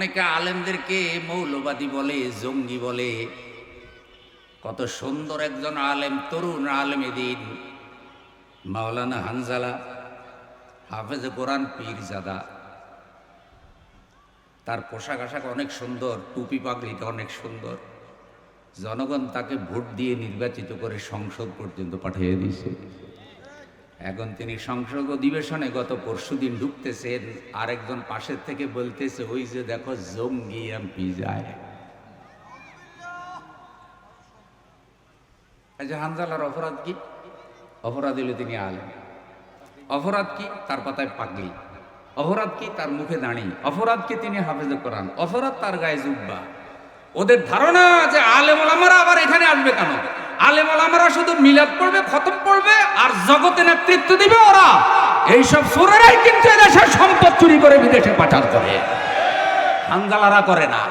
অনেকে আলেমদেরকে মৌলবাদী বলে, জঙ্গি বলে। কত সুন্দর একজন আলেম, তরুণ আলেমে দিন মাওলানা হানজালা, হাফেজে কোরআন, পীরজাদা। তার পোশাক আশাক অনেক সুন্দর, টুপি পাগড়িটা অনেক সুন্দর। জনগণ তাকে ভোট দিয়ে নির্বাচিত করে সংসদ পর্যন্ত পাঠিয়ে দিয়েছে। এখন তিনি সংসদ অধিবেশনে গত পরশুদিন ঢুকতেছেন, আরেকজন পাশের থেকে বলতেছে, ওই যে দেখো জঙ্গি এমপি যায়। হানজালার অপরাধ কি? অপরাধ হলো তিনি আলেম। অপরাধ কি? তার পাতায় পাগড়ি। অপরাধ কি? তার মুখে দাঁড়ি। অপরাধ কি? তিনি হাফেজে কোরআন। অপরাধ তার গায়ে জুব্বা। ওদের ধারণা যে আলেম ওলামারা আবার এখানে আসবে কেন? আলেম ওলামারা শুধু মিলাদ পড়বে, খতম পড়বে আর জগতে নেতৃত্ব দিবে। ওরা এইসব চোরেরাই কিন্তু এদেশের সম্পদ চুরি করে বিদেশে পাচার করে। হানজালারা করে না।